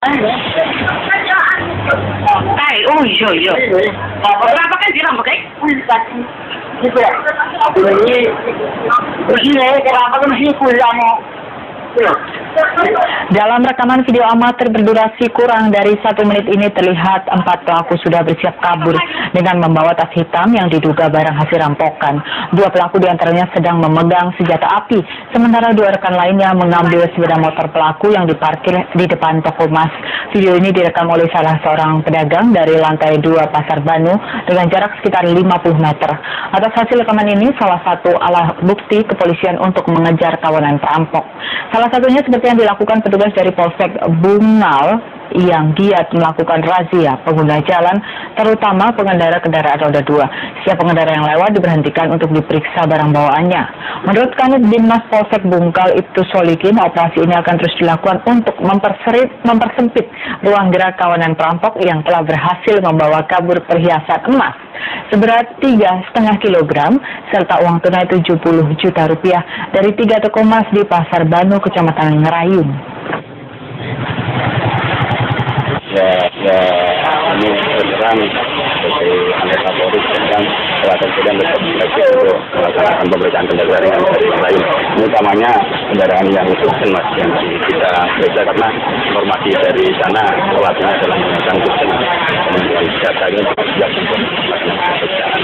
Ay, iya. Kenapa kan bilang pakai? Kenapa kan masih pulang? Dalam rekaman video amatir berdurasi kurang dari 1 menit ini terlihat 4 pelaku sudah bersiap kabur dengan membawa tas hitam yang diduga barang hasil rampokan. 2 pelaku diantaranya sedang memegang senjata api, sementara 2 rekan lainnya mengambil sepeda motor pelaku yang diparkir di depan toko emas. Video ini direkam oleh salah seorang pedagang dari lantai 2 Pasar Banu dengan jarak sekitar 50 meter. Atas hasil rekaman ini, salah satu alat bukti kepolisian untuk mengejar kawanan perampok. Salah satunya seperti yang dilakukan petugas dari Polsek Bungal yang giat melakukan razia pengguna jalan, terutama pengendara kendaraan roda 2. Setiap pengendara yang lewat diberhentikan untuk diperiksa barang bawaannya. Menurut Kanit Binmas Polsek Bungkal Ibtu Solikin, operasi ini akan terus dilakukan untuk mempersempit ruang gerak kawanan perampok yang telah berhasil membawa kabur perhiasan emas seberat 3,5 kilogram serta uang tunai 70 juta rupiah dari 3 toko emas di Pasar Banu, Kecamatan Ngerayun. Ini beneran sebagai anggota Polri dan sedang berkomunikasi untuk melaksanakan pemeriksaan kendaraan yang lain. Ini utamanya kendaraan yang Tucson, Mas, yang kita periksa karena informasi dari sana pelakunya adalah menggunakan Tucson. Kemudian datanya juga sudah untuk melaksanakan pemeriksaan.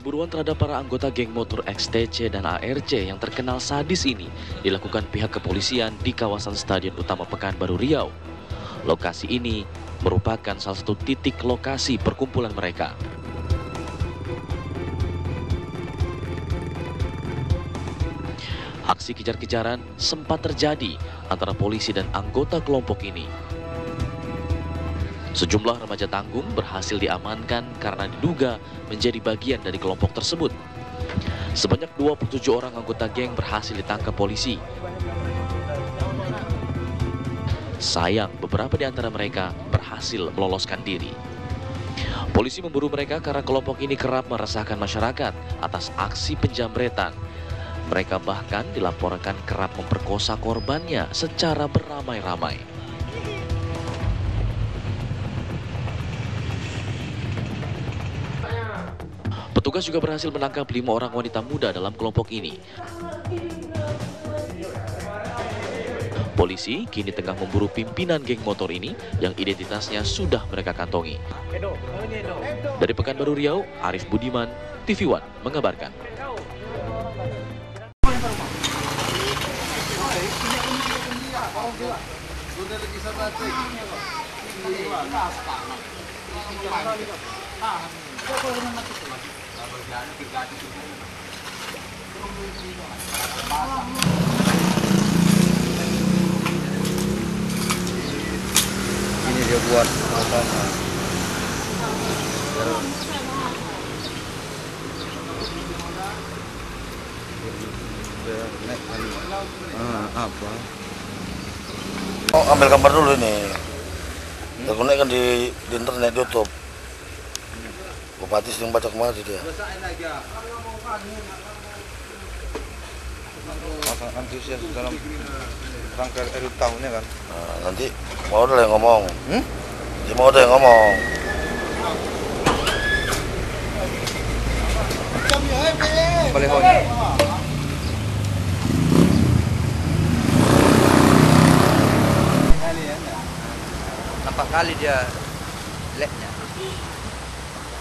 Perburuan terhadap para anggota geng motor XTC dan ARC yang terkenal sadis ini dilakukan pihak kepolisian di kawasan Stadion Utama Pekanbaru Riau. Lokasi ini merupakan salah satu titik lokasi perkumpulan mereka. Aksi kejar-kejaran sempat terjadi antara polisi dan anggota kelompok ini. Sejumlah remaja tanggung berhasil diamankan karena diduga menjadi bagian dari kelompok tersebut. Sebanyak 27 orang anggota geng berhasil ditangkap polisi. Sayang, beberapa di antara mereka berhasil meloloskan diri. Polisi memburu mereka karena kelompok ini kerap meresahkan masyarakat atas aksi penjamretan. Mereka bahkan dilaporkan kerap memperkosa korbannya secara beramai-ramai. Petugas juga berhasil menangkap 5 orang wanita muda dalam kelompok ini. Polisi kini tengah memburu pimpinan geng motor ini yang identitasnya sudah mereka kantongi. Dari Pekanbaru Riau, Arif Budiman, TV One mengabarkan. Ini dia buat apa? Oh, ambil gambar dulu ini. Terkonek kan di internet YouTube. Bupati sedang baca kemarin dia. Masa antusias dalam rangka RU tahunnya kan? Nah, nanti mau ada yang ngomong. Nanti mau ada yang ngomong. Balehonya. Nampak kali dia leknya.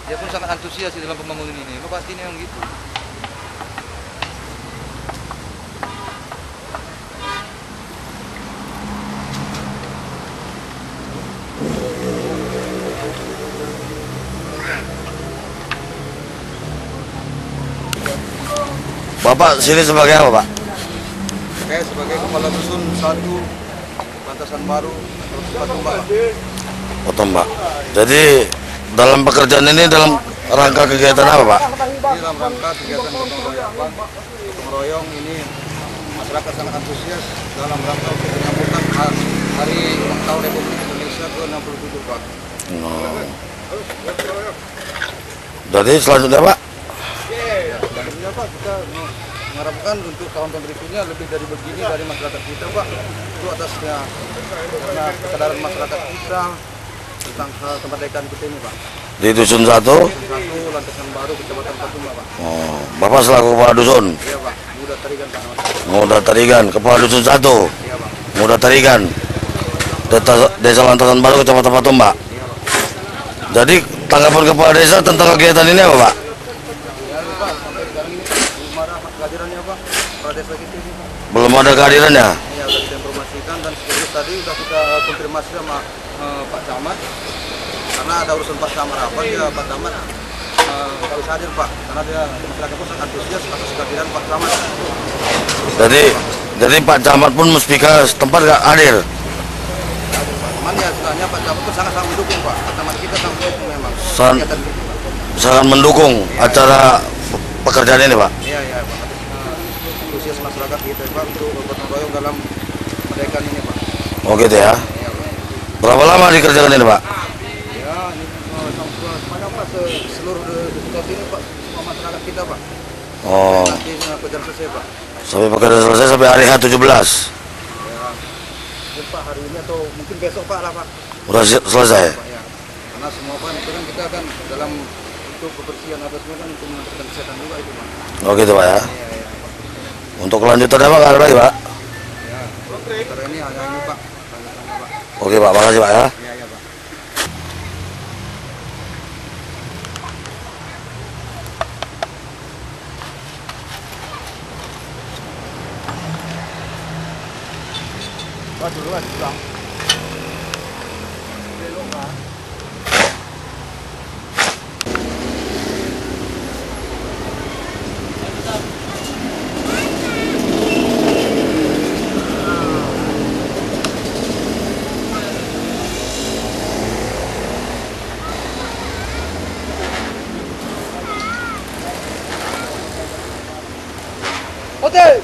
Dia pun sangat antusias di dalam pembangunan ini. Pasti ini yang gitu. Bapak sini sebagai apa, Pak? Saya sebagai kepala dusun 1 Bantasan Baru Patumbak. Mbak. Jadi dalam pekerjaan ini dalam rangka kegiatan apa, Pak? Ini dalam rangka kegiatan gotong royong ini masyarakat sangat antusias dalam rangka untuk menyambutkan Hari Ulang Tahun Republik Indonesia ke-67, Pak. Jadi selanjutnya, Pak? Selanjutnya, Pak, kita mengharapkan untuk tahun-tahun berikutnya lebih dari begini dari masyarakat kita, Pak. Itu atasnya karena kesadaran masyarakat kita tentang hal kemerdekaan kita ini, Pak. Di Dusun 1? Dusun 1, Lantasan Baru, Kecamatan Patumbak, Pak. Oh, Bapak selaku kepala dusun? Iya, Pak. Muda Tarigan, Pak. Muda Tarigan, kepala dusun 1? Iya, Pak. Muda Tarigan, Desa Lantasan Baru, Kecamatan Patumbak. Iya, Pak. Jadi tanggapan kepala desa tentang kegiatan ini apa, Pak? Ya, Pak, sampai sekarang ini belum ada kehadirannya, Pak. Kepala desa kita ini, Pak. Belum ada kehadirannya? Iya, sudah kita informasikan dan sekaligus tadi sudah kita konfirmasi sama Pak Camat. Karena ada urusan Pak Camat apa, dia Pak Camat harus hadir, Pak. Karena dia masyarakat pun sangat antusias atas kehadiran Pak Camat. Jadi Pak Camat pun Muspika setempat nggak hadir? Cuman ya sebenarnya Pak Camat pun sangat-sangat mendukung, Pak. Pak Camat kita sangat mendukung memang. Sangat mendukung acara pekerjaan ini, Pak? Iya, iya, Pak. Antusias masyarakat kita, Pak, untuk gotong royong dalam kemerdekaan ini, Pak. Oh gitu ya? Iya, Pak. Berapa lama dikerjakan ini, Pak? Ya, ini semuanya, Pak, seluruh situasi ini, Pak, semua masyarakat kita, Pak. Oh. Nanti pekerjaan selesai, Pak. Sampai pekerjaan selesai sampai hari H17? Ya, mungkin Pak hari ini atau mungkin besok, Pak, lah, Pak. Udah selesai? Pak, ya. Karena semua, Pak, itu kan kita kan dalam untuk kebersihan apa semua kan untuk menentukan kesehatan juga itu, Pak. Oh gitu, Pak ya? Iya, iya, Pak. Untuk kelanjutannya Pak, nggak ada lagi, Pak? Ya, sementara ini hanya ini, Pak. Lanjutannya, Pak. Oke, Pak. Makasih, Pak ya. Iya, iya, Pak. Pak, duluan, pulang. Hotel.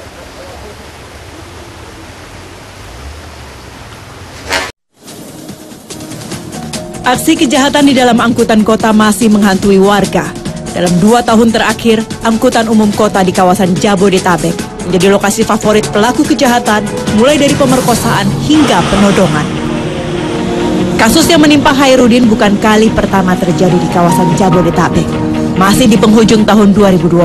Aksi kejahatan di dalam angkutan kota masih menghantui warga. Dalam 2 tahun terakhir, angkutan umum kota di kawasan Jabodetabek menjadi lokasi favorit pelaku kejahatan, mulai dari pemerkosaan hingga penodongan. Kasus yang menimpa Hairudin bukan kali pertama terjadi di kawasan Jabodetabek. Masih di penghujung tahun 2012,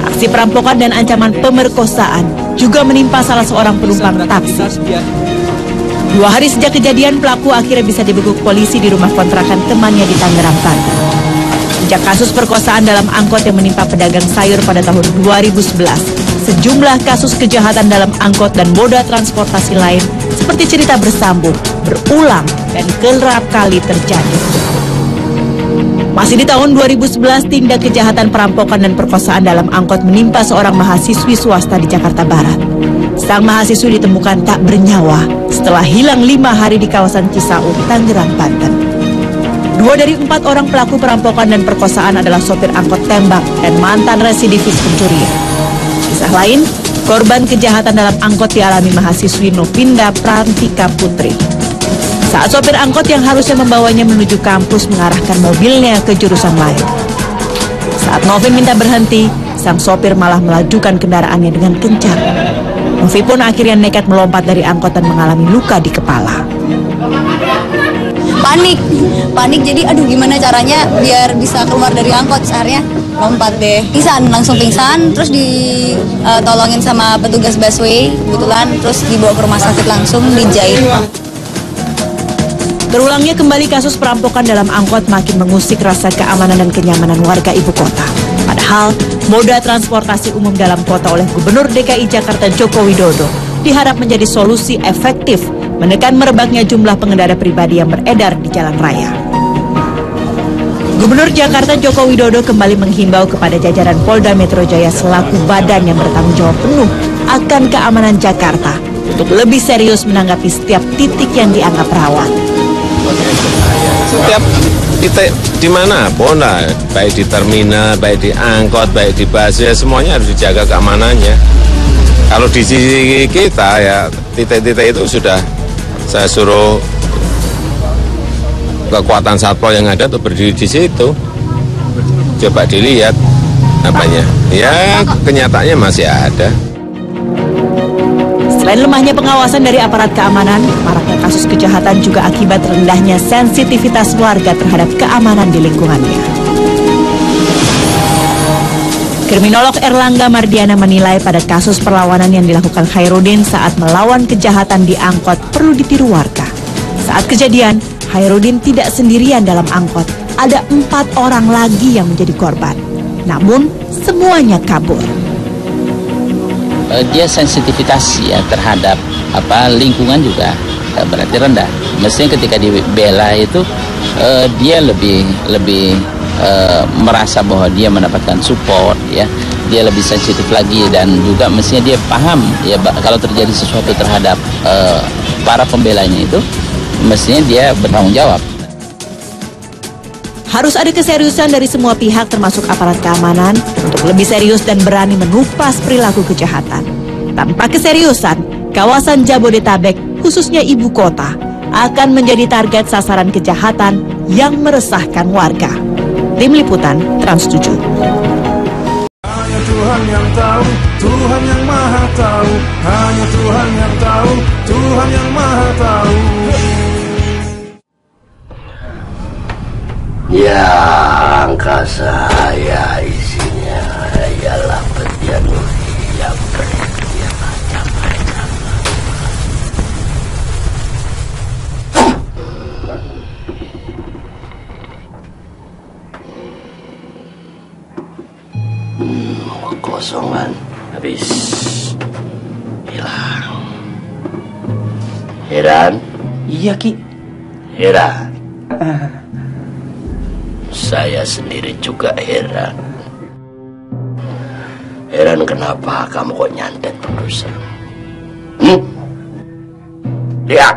aksi perampokan dan ancaman pemerkosaan juga menimpa salah seorang penumpang taksi. 2 hari sejak kejadian, pelaku akhirnya bisa dibekuk polisi di rumah kontrakan temannya di Tangerang, Banten. Sejak kasus perkosaan dalam angkot yang menimpa pedagang sayur pada tahun 2011, sejumlah kasus kejahatan dalam angkot dan moda transportasi lain seperti cerita bersambung, berulang, dan kerap kali terjadi. Masih di tahun 2011, tindak kejahatan perampokan dan perkosaan dalam angkot menimpa seorang mahasiswi swasta di Jakarta Barat. Sang mahasiswi ditemukan tak bernyawa setelah hilang 5 hari di kawasan Cisauk, Tangerang, Banten. 2 dari 4 orang pelaku perampokan dan perkosaan adalah sopir angkot tembak dan mantan residivis pencurian. Kisah lain, korban kejahatan dalam angkot dialami mahasiswi Novinda Prantika Putri. Saat sopir angkot yang harusnya membawanya menuju kampus mengarahkan mobilnya ke jurusan lain. Saat Novin minta berhenti, sang sopir malah melajukan kendaraannya dengan kencang. Novi pun akhirnya nekat melompat dari angkot dan mengalami luka di kepala. Panik jadi aduh gimana caranya biar bisa keluar dari angkot, akhirnya lompat deh. Langsung pingsan, terus ditolongin sama petugas busway kebetulan, terus dibawa ke rumah sakit langsung dijahit. Terulangnya kembali kasus perampokan dalam angkot makin mengusik rasa keamanan dan kenyamanan warga ibu kota. Padahal, moda transportasi umum dalam kota oleh Gubernur DKI Jakarta Joko Widodo diharap menjadi solusi efektif menekan merebaknya jumlah pengendara pribadi yang beredar di jalan raya. Gubernur Jakarta Joko Widodo kembali menghimbau kepada jajaran Polda Metro Jaya selaku badan yang bertanggung jawab penuh akan keamanan Jakarta untuk lebih serius menanggapi setiap titik yang dianggap rawan. Setiap titik dimanapun lah, baik di terminal, baik di angkot, baik di busway, semuanya harus dijaga keamanannya. Kalau di sisi kita ya titik-titik itu sudah saya suruh kekuatan satpol yang ada untuk berdiri di situ. Coba dilihat apanya. Ya kenyataannya masih ada. Selain lemahnya pengawasan dari aparat keamanan, maraknya kasus kejahatan juga akibat rendahnya sensitivitas warga terhadap keamanan di lingkungannya. Kriminolog Erlangga Mardiana menilai pada kasus perlawanan yang dilakukan Hairudin saat melawan kejahatan di angkot perlu ditiru warga. Saat kejadian, Hairudin tidak sendirian dalam angkot. Ada 4 orang lagi yang menjadi korban. Namun, semuanya kabur. Dia sensitivitas ya terhadap lingkungan juga berarti rendah. Mestinya ketika dibela itu dia lebih merasa bahwa dia mendapatkan support ya, dia lebih sensitif lagi dan juga mestinya dia paham ya kalau terjadi sesuatu terhadap para pembelanya itu mestinya dia bertanggung jawab. Harus ada keseriusan dari semua pihak termasuk aparat keamanan untuk lebih serius dan berani menumpas perilaku kejahatan. Tanpa keseriusan, kawasan Jabodetabek, khususnya ibu kota, akan menjadi target sasaran kejahatan yang meresahkan warga. Tim Liputan Trans 7. Hanya Tuhan yang tahu, Tuhan yang maha tahu. Hanya Tuhan yang tahu, Tuhan yang maha tahu. Ya, angkasa saya isinya ialah Januari yang bersedia macam-macam. Kosongan habis hilang. Heran? Iya, Ki. Heran. Saya sendiri juga heran. Heran kenapa kamu kok nyantet terus? Lihat.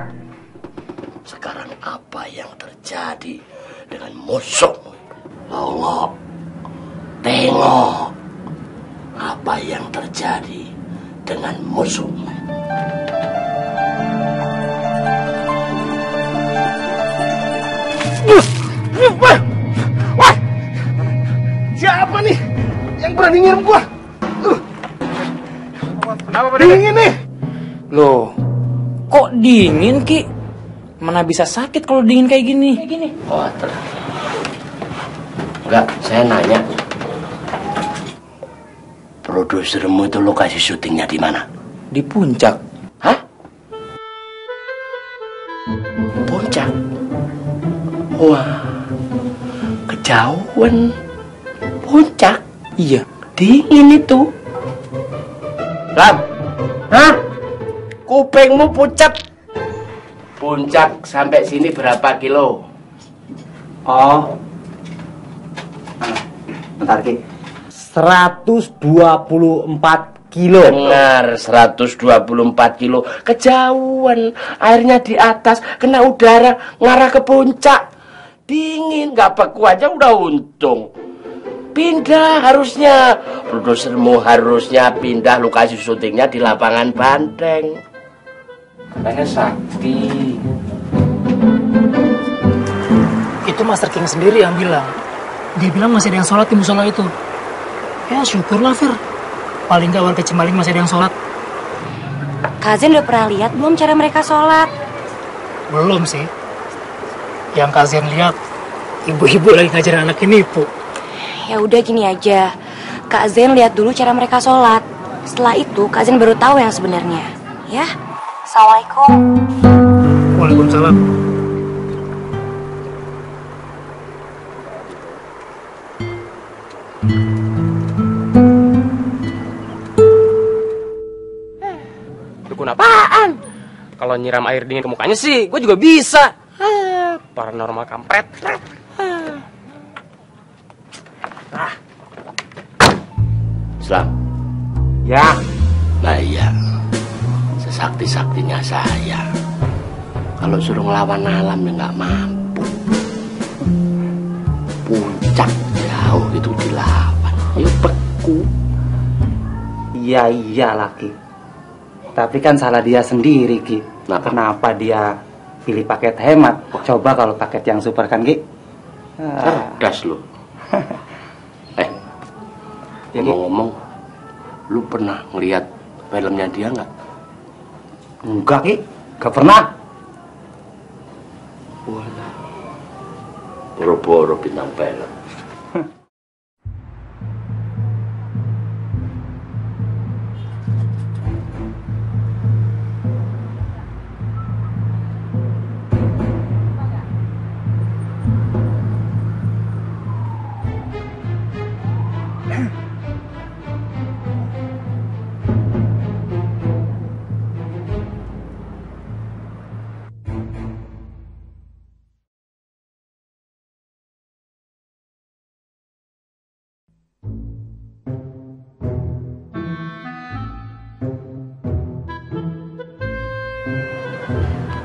Sekarang apa yang terjadi dengan musuhmu? Allah. Tengok. Apa yang terjadi dengan musuhmu? dingin gua. Kenapa, Pak? Dingin nih. Loh, kok dingin, Ki? Mana bisa sakit kalau dingin kayak gini? Oh, enggak, saya nanya. Produsermu itu lokasi syutingnya di mana? Di puncak. Hah? Puncak? Wah, kejauhan. Puncak? Iya. Dingin itu. Ram? Hah? Kupingmu pucat. Puncak sampai sini berapa kilo? Oh. Bentar, Ki. 124 kilo. Benar, 124 kilo. Kejauhan. Airnya di atas, kena udara, ngarah ke puncak. Dingin, nggak beku aja udah untung. Pindah harusnya. Produsermu harusnya pindah lokasi syutingnya di lapangan Banteng. Katanya sakti. Itu Master King sendiri yang bilang. Dia bilang masih ada yang sholat di musola itu. Ya syukurlah, Fir. Paling nggak warga Cimaling masih ada yang sholat. Kak Zen udah pernah lihat belum cara mereka sholat? Belum sih. Yang Kak Zen lihat, ibu-ibu lagi ngajarin anak ini, Bu. Ya udah gini aja. Kak Zen lihat dulu cara mereka sholat. Setelah itu Kak Zen baru tahu yang sebenarnya. Ya. Assalamualaikum. Waalaikumsalam. Dukun apaan? Kalau nyiram air dingin ke mukanya sih, gue juga bisa. Paranormal kampret. Islam. Ya. Nah iya. Sesakti-saktinya saya. Kalau suruh ngelawan alam ya nggak mampu. Puncak jauh itu dilawan. Ya beku. Iya laki. Tapi kan salah dia sendiri, Ki. Kenapa dia pilih paket hemat? Coba kalau paket yang super kan, Ki? Cerdas lo. Ngomong-ngomong, lu pernah ngeliat filmnya dia nggak? Enggak, Ki. Gak pernah. Walah. Boro-boro bintang film.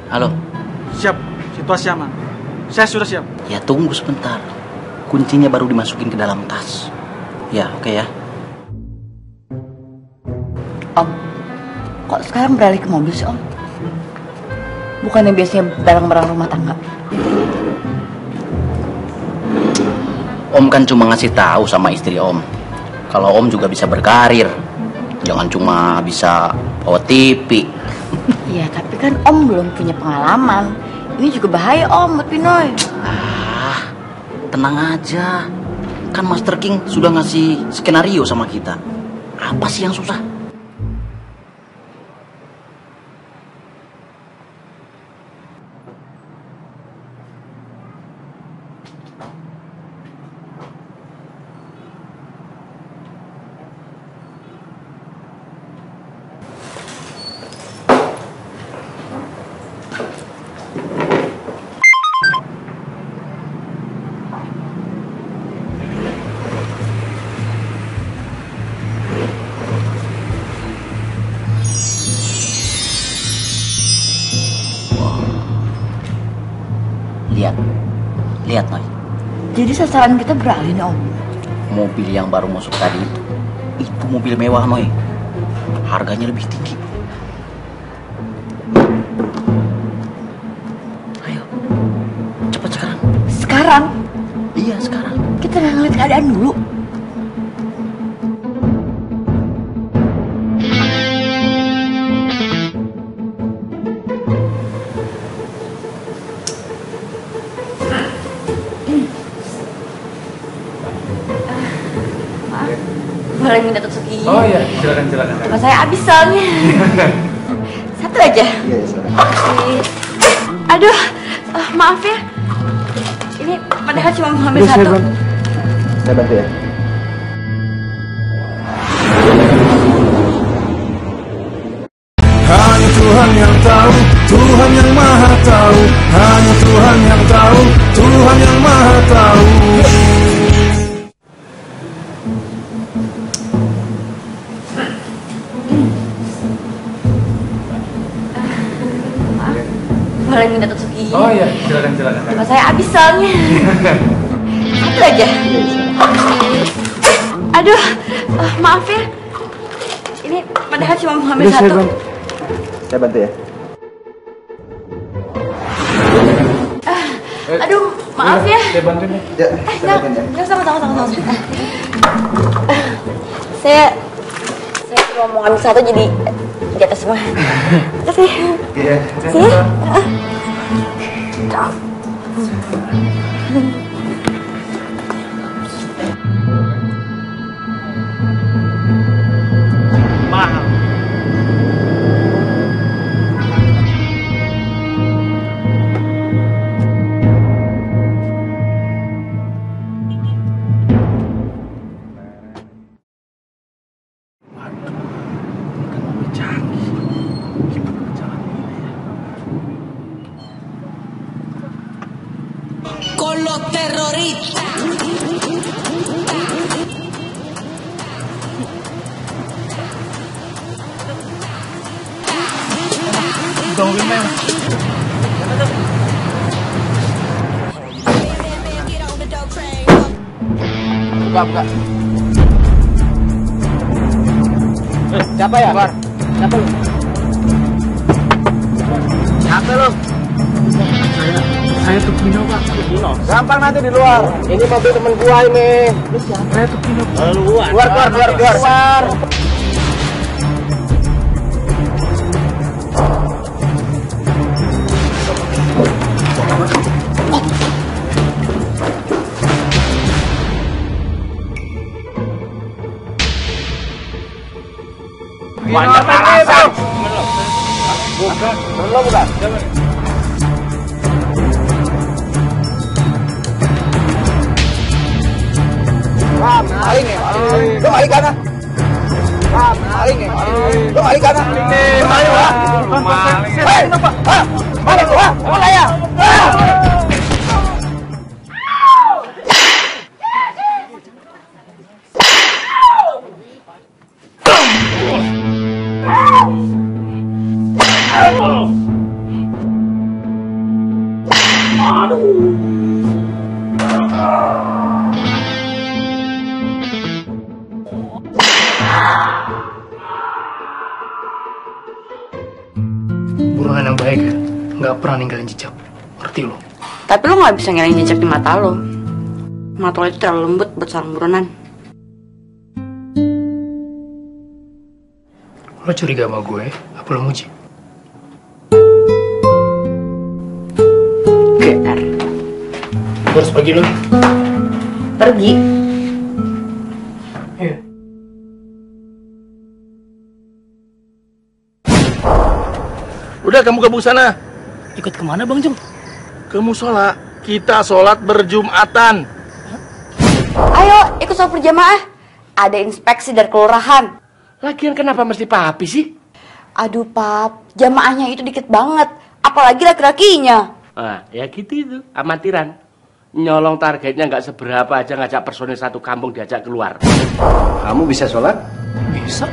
Halo. Siap, situasi aman. Saya sudah siap. Ya tunggu sebentar. Kuncinya baru dimasukin ke dalam tas. Ya, oke ya. Om, kok sekarang beralih ke mobil sih, Om? Bukannya biasanya barang-barang rumah tangga? Om kan cuma ngasih tahu sama istri Om. Kalau Om juga bisa berkarir. Jangan cuma bisa bawa TV. Iya, tapi kan Om belum punya pengalaman. Ini juga bahaya, Om, buat Pinoy. Tenang aja. Kan Master King sudah ngasih skenario sama kita. Apa sih yang susah? Lihat, Noy. Jadi sasaran kita beralih nih, Om. Mobil yang baru masuk tadi itu mobil mewah, Noy. Harganya lebih tinggi. Ayo, cepat sekarang. Sekarang? Iya, sekarang. Kita nggak ngeliat keadaan dulu. Boleh minta tusuk gigi? Oh iya, silakan. Teman saya habis soalnya. Satu aja. Iya, silakan. Aduh, maaf ya. Ini padahal cuma mau ambil satu. Saya bantu ya. Hanya Tuhan yang tahu, Tuhan yang maha tahu. Hanya Tuhan yang tahu, Tuhan yang maha tahu. Boleh minta tusuk gigi? Oh iya, silakan. Teman saya habis soalnya. Satu aja. Aduh, maaf ya. Ini padahal cuma mau ambil satu. Saya bantu ya. Aduh, maaf ya. Saya bantu nih. Ya, saya bantu ya. Enggak, sama. Saya cuma mau ambil satu jadi jatuh semua. Makasih. Iya. Sini. Mahal. Con los terroristas. Buka. Siapa ya? Siapa lu? Siapa lu? Saya Tukino, Pak. Gampang nanti di luar. Ini mobil temen gua ini. Lu siapa? Saya Tukino. Keluar. Bukan. Maling ya, lu maling kanan. Maling ya, lu maling kanan. Maling lah. Hei, maling lu, mana ya? Buruan yang baik ya, nggak pernah ninggalin jejak. Ngerti lo? Tapi lo nggak bisa ngilangin jejak di mata lo. Mata lo itu terlalu lembut buat sarang buronan. Lo curiga sama gue, apa lo muji? GR. Gue harus pergi lo. Pergi? Iya. Udah kamu ke sana. Ikut kemana Bang Jum? Ke musola. Kita sholat berjumatan. Ayo ikut sholat berjamaah. Ada inspeksi dari kelurahan. Lagian kenapa mesti papi sih? Aduh pap, jamaahnya itu dikit banget. Apalagi laki-lakinya. Nah, ya gitu itu, amatiran. Nyolong targetnya nggak seberapa aja ngajak personil satu kampung diajak keluar. Kamu bisa sholat? Bisa.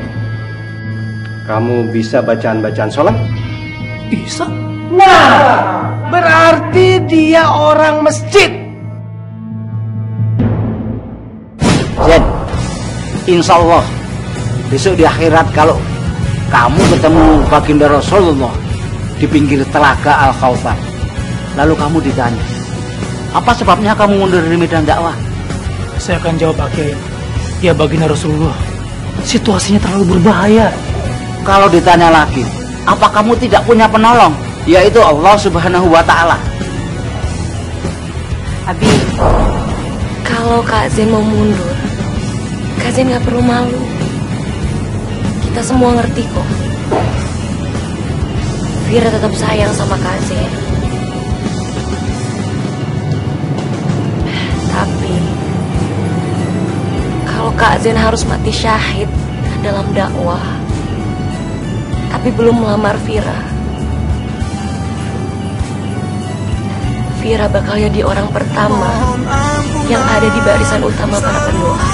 Kamu bisa bacaan-bacaan sholat? Bisa. Nah, berarti dia orang masjid. Zen, insya Allah besok di akhirat kalau kamu ketemu baginda Rasulullah di pinggir telaga Al-Kautsar, lalu kamu ditanya, apa sebabnya kamu mundur dari medan dakwah? Saya akan jawab pakai, ya baginda Rasulullah, situasinya terlalu berbahaya. Kalau ditanya lagi, apa kamu tidak punya penolong? Yaitu Allah Subhanahu wa Ta'ala. Abi, kalau Kak Zen mau mundur, Kak Zain gak perlu malu. Kita semua ngerti kok. Vira tetap sayang sama Kak Zain. Tapi kalau Kak Zain harus mati syahid dalam dakwah, tapi belum melamar Vira, Vira bakal jadi orang pertama yang ada di barisan utama para pendoa.